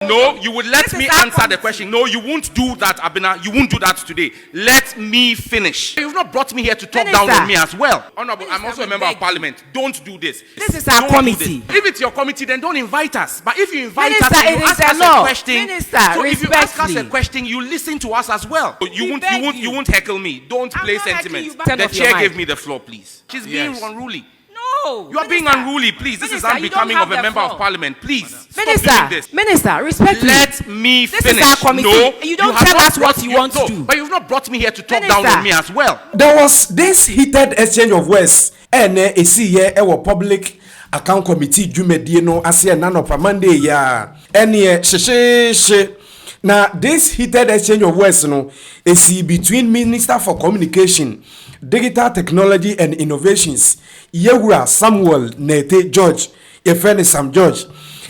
No, you would let me answer the question. No, you won't do that, Abena. You won't do that today. Let me finish. You've not brought me here to talk down on me as well. Honorable, I'm also a member of parliament. Don't do this. This is our committee. If it's your committee, then don't invite us. But if you invite us, Minister, you ask us a question. Minister, so if you ask us a respectfully. question, you listen to us as well. You won't heckle me. Don't play not heckling you, sentiment. back The off your chair mic. gave me the floor, please. She's being unruly. No. You are being unruly, please. This is unbecoming of a member of parliament. Please, stop doing this. Minister, respectfully. Let me finish. This is our committee. No, You don't have tell not us what brought- you want to do. But you've not brought me here to talk Minister. down on me as well. There was this heated exchange of words and a see our public account committee dwumadie no ase na no Monday ya ene she na this heated exchange of words no is between Minister for Communication, Digital Technology and Innovations Yewura Samuel Nete George your friend is Sam George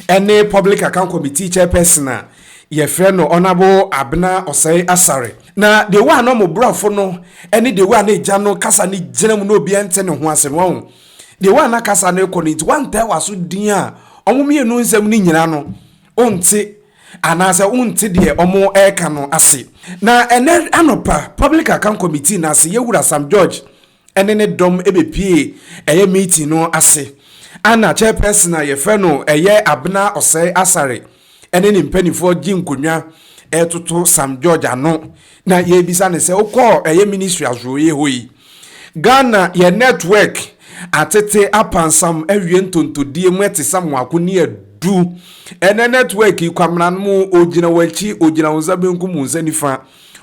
and a public account committee chairperson your friend no Honorable Abena Asare. Na the one no mo brafo no any the one e jano kasa ni jenemu no bi ente ne ho asem won. The one na kasa no ko ni one tell waso din a omo mienu nsem ni nyina no onti anase unti de omo eka no ase. Na ene anopa public account committee na ase Yewura Sam George ene ne dom ebepie eye meeting no ase. Ana chairperson na ye fe no eye Abena Asare ene ni mpanifo ginkonwa etutu Sam George ano na ye bisa ne se ukọ eye ministry azoye hoyi Ghana ye network atete apansam awie ntontodie mu ete sam wakoni edu ene network ikwamna mu ogina wachi ogina unzabenku mu nzanifa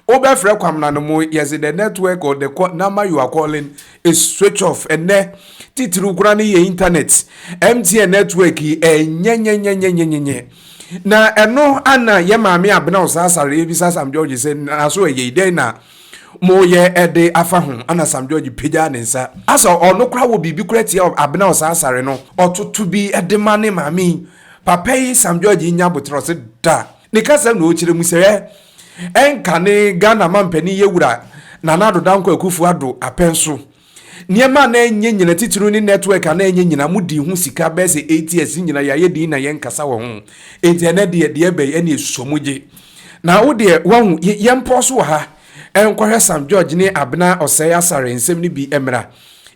obefre kwamna no mu yes the network or the number you are calling is switch off ene titiru kura ni ye internet MTN network enyenyenyenyenyenyenye na eno ana ye maame Abena Asare bisa Sam George say na so ye den na mo ye ede afa ho ana Sam George pija ne nsa asa ono kra wo bibi kra tie Abena Asare no ototo bi ede mane maame papa yi Sam George nya botro se da ne kasa na o kire mu se enka ne Ghana mampani Yewura na nado danko Akufo-Addo apenso niema na enye nyina titiru ni network na enye nyina mudi hu sika bese ATS nyina yaye di na yen kasa wo ho etiene de be ene esusomuge na wo de wo yemposo ha enkohwe Sam George ni Abena Asare nsem ni bi emra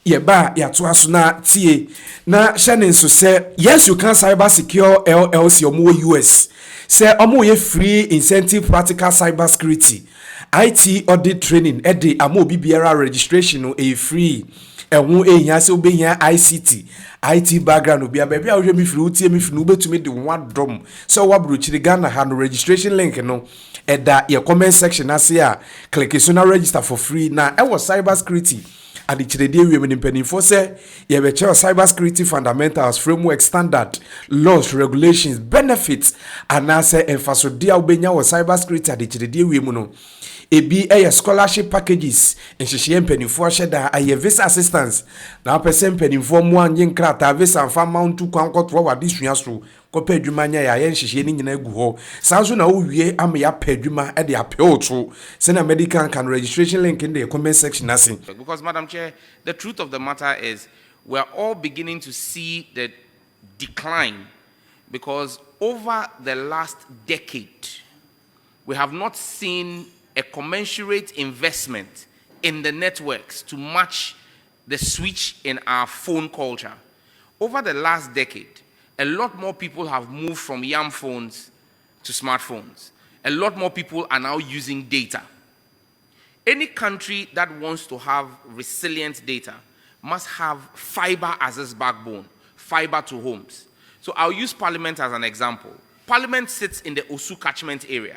ye ba ya to aso na tie na hye nso se yes you can cyber secure LLC omo US se omo ye free incentive practical cyber security IT audit training ede amo bibiara registration no e free ehun ehia se obehia ICT IT background obi abia ahwe mi free utie mi free no betumi de wadom so wabrochiri Ghana ha no registration link no eda your comment section ase a click so na register for free na e was cyber security adi chirede wi me mpanimfo se ye be che cyber security fundamentals framework standard laws regulations benefits and ase emphasis dia obenya was cyber security adi chirede wi mu no ebi scholarship packages enhihye mpanimfo hyeda aye visa assistance na person mpanimfo mu anye nkrata visa fa mount kwankotro wade suaso kopa adwuma nya ya enhihye ni nyina gu ho sanso na owie am ya pa adwuma e de apeoto se na medical can registration link in the comment section asin. Because Madam Chair, the truth of the matter is we are all beginning to see the decline because over the last decade we have not seen a commensurate investment in the networks to match the switch in our phone culture. Over the last decade, a lot more people have moved from yam phones to smartphones. A lot more people are now using data. Any country that wants to have resilient data must have fiber as its backbone, fiber to homes. So I'll use Parliament as an example. Parliament sits in the Osu catchment area.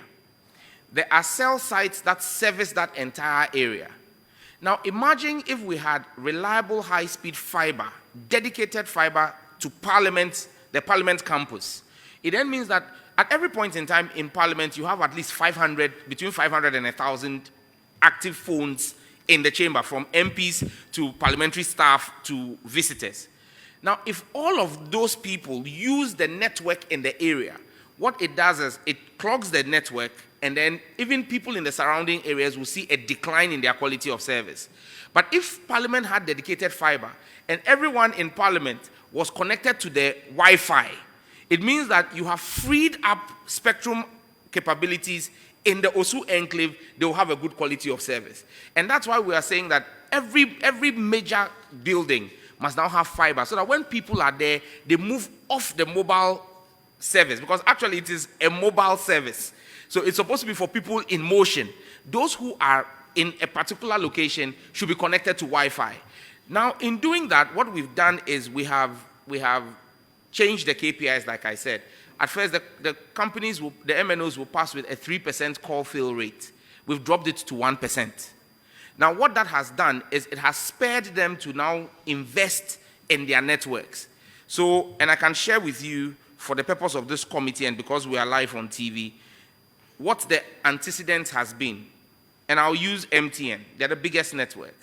There are cell sites that service that entire area. Now imagine if we had reliable high-speed fiber, dedicated fiber to Parliament, the Parliament campus. It then means that at every point in time in Parliament, you have at least 500, between 500 and 1,000 active phones in the chamber, from MPs to parliamentary staff to visitors. Now, if all of those people use the network in the area, what it does is it clogs the network, and then even people in the surrounding areas will see a decline in their quality of service. But if Parliament had dedicated fiber and everyone in Parliament was connected to the Wi-Fi, It means that you have freed up spectrum capabilities in the Osu enclave. They will have a good quality of service. And that's why we are saying that every major building must now have fiber, so that when people are there, they move off the mobile service, because actually it is a mobile service. So it's supposed to be for people in motion. Those who are in a particular location should be connected to Wi-Fi. Now, in doing that, what we've done is we have changed the KPIs, like I said. At first, the companies, the MNOs will pass with a 3% call fail rate. We've dropped it to 1%. Now, what that has done is it has spared them to now invest in their networks. So, and I can share with you, for the purpose of this committee and because we are live on TV, what the antecedent has been. And I'll use MTN. They're the biggest network.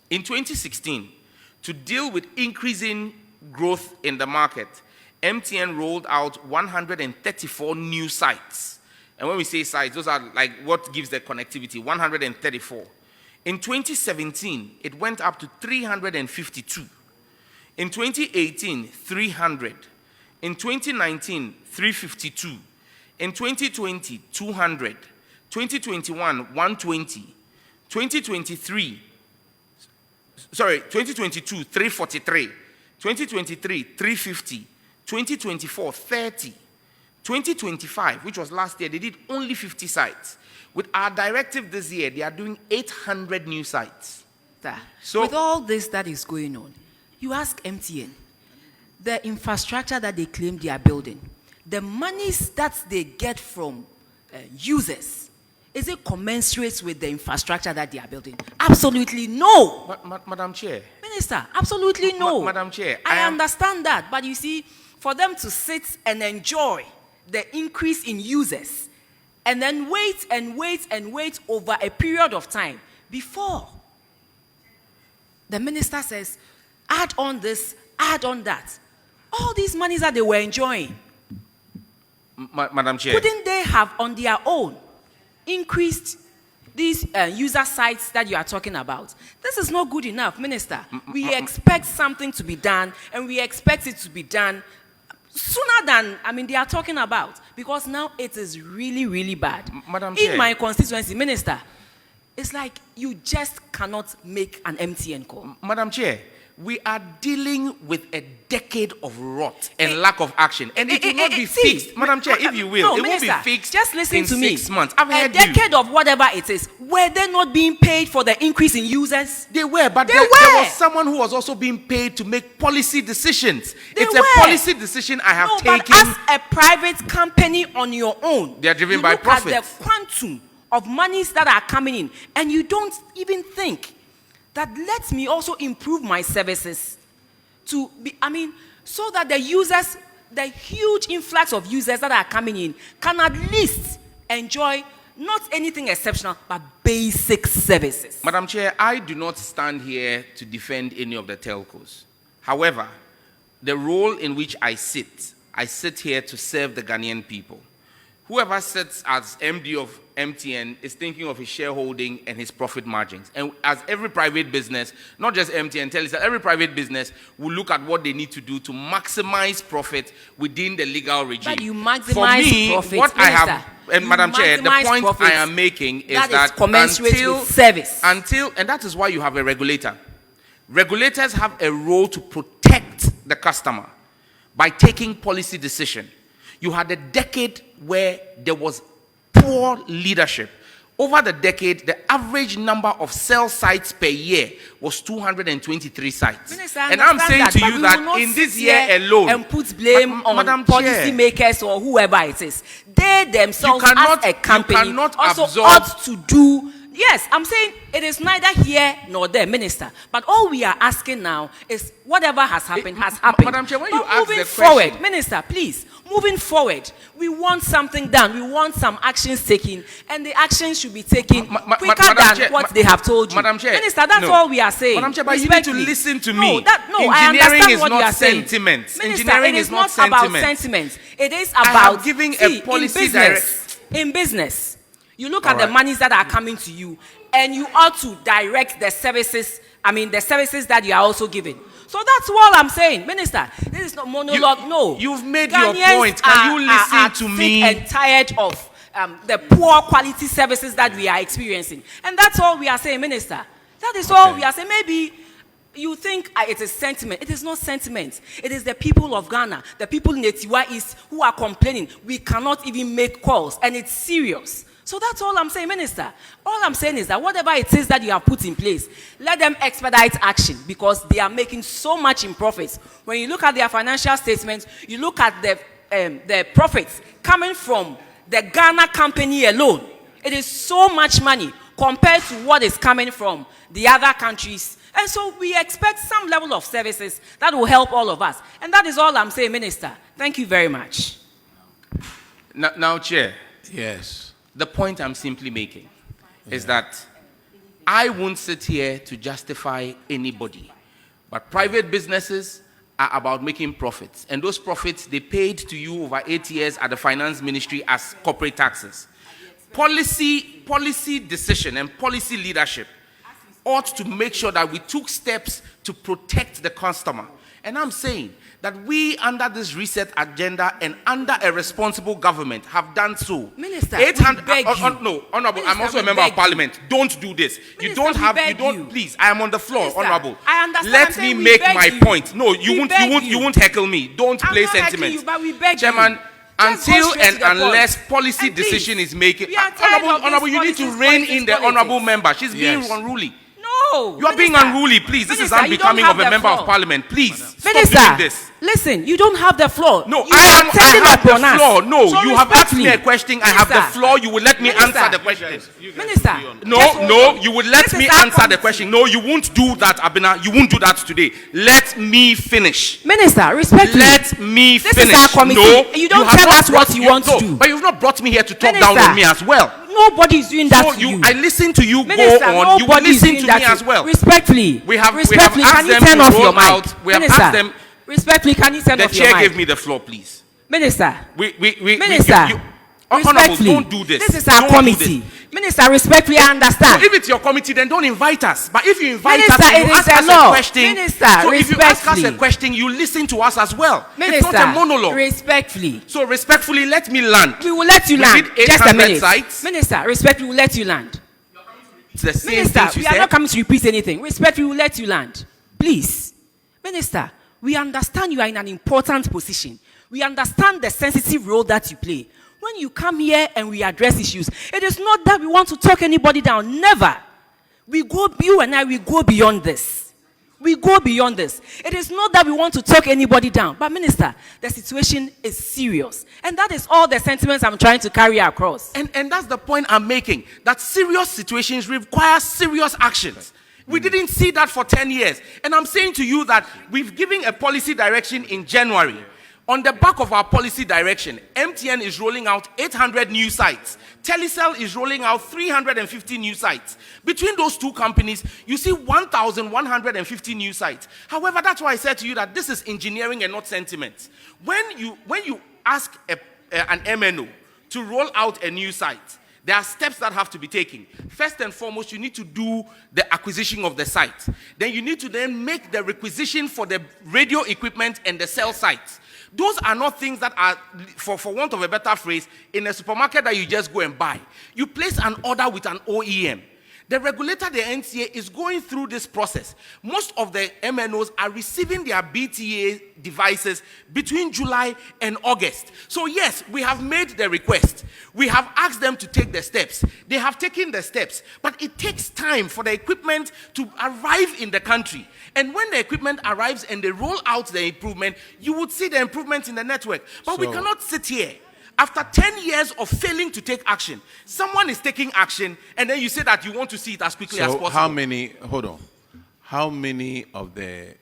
In 2016, to deal with increasing growth in the market, MTN rolled out 134 new sites. And when we say sites, those are like what gives the connectivity, 134. In 2017, it went up to 352. In 2018, 300. In 2019, 352. In 2020, 200. 2021, 120. 2022, 343. 2023, 350. 2024, 30. 2025, which was last year, they did only 50 sites. With our directive this year, they are doing 800 new sites. So, with all this that is going on, you ask MTN, the infrastructure that they claim they are building, the monies that they get from users, is it commensurate with the infrastructure that they are building? Absolutely no. Madam Chair. Minister, absolutely no. Madam Chair. I understand that, but you see, for them to sit and enjoy the increase in users, and then wait and wait and wait over a period of time before the minister says, add on this, add on that. All these monies that they were enjoying, Madam Chair, couldn't they have on their own increased these user sites that you are talking about? This is not good enough, Minister. We expect something to be done, and we expect it to be done sooner than, they are talking about, because now it is really, really bad. Madam Chair. In my constituency, Minister, it's like you just cannot make an MTN call. Madam Chair, we are dealing with a decade of rot and lack of action, and it will not be fixed. Madam Chair, if you will, it Minister, won't be fixed. Just listen in to me. 6 months. I've heard a decade you. of whatever it is, were they not being paid for the increase in users? They were, but They there were. was someone who was also being paid to make policy decisions. It's were. a policy decision I have taken. But as a private company on your own, They are driven you by look profits. at the quantum of monies that are coming in, and you don't even think that let me also improve my services to be, so that the users, the huge influx of users that are coming in, can at least enjoy not anything exceptional, but basic services. Madam Chair, I do not stand here to defend any of the telcos. However, the role in which I sit here to serve the Ghanaian people. Whoever sits as MD of MTN is thinking of his shareholding and his profit margins. And as every private business, not just MTN, every private business will look at what they need to do to maximize profit within the legal regime. But you maximize For me, profit, what Minister, I have, and Madam Chair, the point I am making is that commensurate with service. and that is why you have a regulator. Regulators have a role to protect the customer by taking policy decision. You had a decade where there was poor leadership. Over the decade, the average number of cell sites per year was 223 sites. Minister, and I'm saying to you that in this year alone, and put blame on Madam policymakers or whoever it is. They themselves, as a company, also absorb ought to do. Yes, I'm saying it is neither here nor there, Minister. But all we are asking now is whatever has happened has happened. Madam Chair, when but you ask moving the forward, question, Minister, please, moving forward, we want something done. We want some actions taken, and the actions should be taken quicker than Chair, what they have told you. Madam Chair, Minister, that's all we are saying. Madam Chair, but you need to listen to me. I understand what you are saying. Engineering is not sentiment. Minister, Engineering it is is not about sentiment. sentiment. It is I about have given a policy in business. You look at the monies that are coming to you, and you ought to direct the services the services that you are also giving. So that's all I'm saying, Minister. This is not monologue. No, you've made Ghanaians your point. Can you listen to me? Sick and tired of the poor quality services that we are experiencing, and that's all we are saying, Minister. That is all we are saying. Maybe you think it is sentiment. It is not sentiment. It is the people of Ghana, the people in the Tiwa East who are complaining. We cannot even make calls, and it's serious. So that's all I'm saying, Minister. All I'm saying is that whatever it is that you have put in place, let them expedite action, because they are making so much in profits. When you look at their financial statements, you look at the profits coming from the Ghana company alone. It is so much money compared to what is coming from the other countries. And so we expect some level of services that will help all of us. And that is all I'm saying, Minister. Thank you very much. Now, Chair. Yes. The point I'm simply making is that I won't sit here to justify anybody, but private businesses are about making profits, and those profits they paid to you over 8 years at the Finance Ministry as corporate taxes. Policy decision and policy leadership ought to make sure that we took steps to protect the customer. And I'm saying that we, under this reset agenda and under a responsible government, have done so. Minister, 800, we beg you. No, Honorable, Minister, I'm also a we member of beg Parliament. Don't do this. Minister, You don't we have, beg you don't, you. please, I am on the floor, Minister, Honorable. I understand. Let I'm me saying we make beg my you. point. No, We beg you won't heckle me. Don't I'm play not hacking sentiment. you, but we beg Chairman, you. Just go until straight and to the unless point. policy And please, decision is making, we are tired of Honorable, this you need to politics, rein in the politics. Honorable member. She's being Yes. unruly. No. You are being Minister, unruly, please. This Minister, is you don't unbecoming have of a the member floor. of Parliament. Please, stop Minister, doing this. listen, you don't have the floor. No, you I have the upon us. floor. No, So you have asked me a respectfully, question. I have the Minister, floor. You will let me Minister, answer the question. Minister, No, just hold no, on. you would let This me is our answer the committee. question. No, you won't do that, Abena. You won't do that today. Let me finish. Minister, respectfully. Let me This finish. is our committee. No, You don't have tell not us what brought- you want to no, do. But you've not brought me here to talk Minister, down on me as well. Nobody is doing that So to you. I listen to you. Minister, Go on. You will nobody is listen doing to that me as well. Respectfully. We have respectfully, asked can you them turn to off your roll mic? out. We have Minister, asked them. respectfully, can you turn The off your chair mic? gave me the floor, please. Minister, Minister, Minister, Honorable, respectfully, don't do this. This is our Don't do committee. this. Minister, respectfully, I understand. If it's your committee, then don't invite us. But if you invite Minister, us, and it you is ask a us law. a question. Minister, so if you ask us a respectfully. question, you listen to us as well. Minister, It's not a monologue. respectfully. So respectfully, let me land. We will let you We land. did Just a 800 minute. sites. Minister, respectfully, we will let you land. It's the same Minister, things you we are said. not coming to repeat anything. Respectfully, we will let you land. Please. Minister, we understand you are in an important position. We understand the sensitive role that you play. When you come here and we address issues, it is not that we want to talk anybody down. Never. You and I, we go beyond this. We go beyond this. It is not that we want to talk anybody down. But Minister, the situation is serious. And that is all the sentiments I'm trying to carry across. And that's the point I'm making. That serious situations require serious actions. We didn't see that for 10 years. And I'm saying to you that we've given a policy direction in January. On the back of our policy direction, MTN is rolling out 800 new sites. Telecel is rolling out 350 new sites. Between those two companies, you see 1,150 new sites. However, that's why I said to you that this is engineering and not sentiment. When you ask an MNO to roll out a new site, there are steps that have to be taken. First and foremost, you need to do the acquisition of the site. Then you need to then make the requisition for the radio equipment and the cell sites. Those are not things that are, for want of a better phrase, in a supermarket that you just go and buy. You place an order with an OEM. The regulator, the NCA, is going through this process. Most of the MNOs are receiving their BTA devices between July and August. So yes, we have made the request. We have asked them to take the steps. They have taken the steps. But it takes time for the equipment to arrive in the country. And when the equipment arrives and they roll out the improvement, you would see the improvement in the network. But we cannot sit here. After 10 years of failing to take action, someone is taking action, and then you say that you want to see it as quickly as possible. How many of the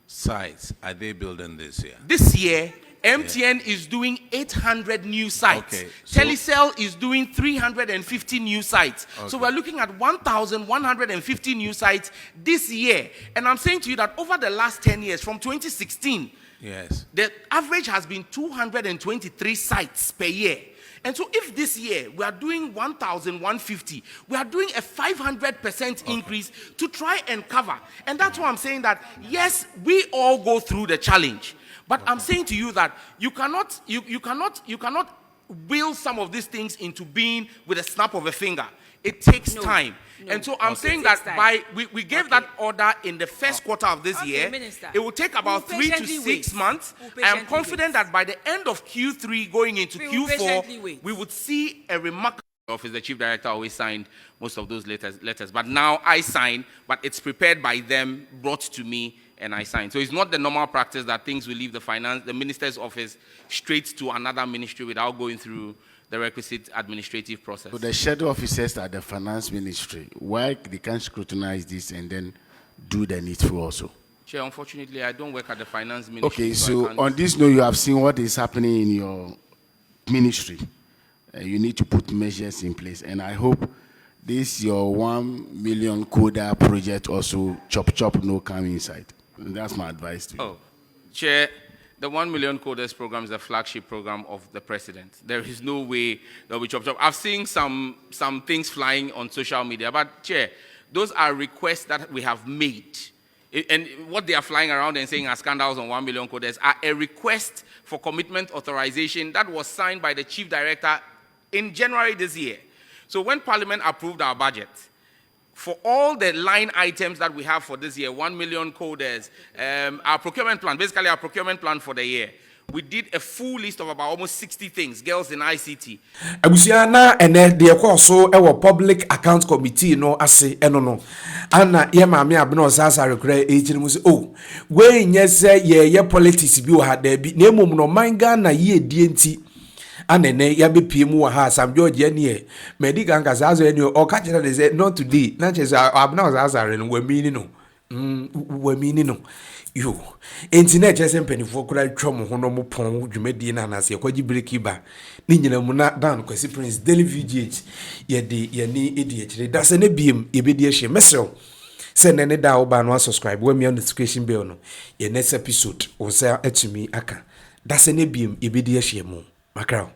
sites are they building this year? This year, MTN is doing 800 new sites. Okay, so Telecel is doing 350 new sites. Okay. So we're looking at 1,150 new sites this year. And I'm saying to you that over the last 10 years, from 2016, yes, the average has been 223 sites per year. And so if this year we are doing 1,150, we are doing a 500% increase to try and cover. And that's why I'm saying that, yes, we all go through the challenge. But I'm saying to you that you cannot will some of these things into being with a snap of a finger. It takes time. No. And so I'm saying that we gave that order in the first quarter of this year. Minister. It will take about 3 to 6 months. I am confident that by the end of Q3 going into Q4, we would see a remarkable office. The chief director always signed most of those letters. But now I sign, but it's prepared by them, brought to me, and I sign. So it's not the normal practice that things will leave the minister's office straight to another ministry without going through the requisite administrative process. So the shadow officers at the finance ministry, why they can't scrutinize this and then do the needful also? Chair, unfortunately, I don't work at the finance ministry. Okay, so on this note, you have seen what is happening in your ministry. You need to put measures in place, and I hope this your 1 million coder project also chop no come inside. And that's my advice to you. Oh, Chair, the 1 million coders program is the flagship program of the president. There is no way that we chop. I've seen some things flying on social media, but Chair, those are requests that we have made. And what they are flying around and saying are scandals on 1 million coders are a request for commitment authorization that was signed by the chief director in January this year. So when Parliament approved our budget, for all the line items that we have for this year, 1 million coders, our procurement plan, basically our procurement plan for the year, we did a full list of about almost 60 things, girls in ICT. Abusiana ene de so ewo public account committee no ase no. Ana ye maame Abena Asare kra ejiri mu se oh, we nyese ye politics bi o ha da bi na emom no manga na ye die nti anene ya be piemu wa ha Sam George ene medical nkasazo ene o ka kire de say not today na che Abena Asare no wa mini no yo internet chese mpanifo kura twom ho no mo pon dwumadi na anase kwaji breakiba ni nyina mu na dan kwasi prince daily VGH ye ni edi akire da se ne biem ye be di ehye mesel se ne da wo ba no subscribe we me notification bell no ye next episode wo se atumi aka da se ne biem ye be di ehye mu makrao.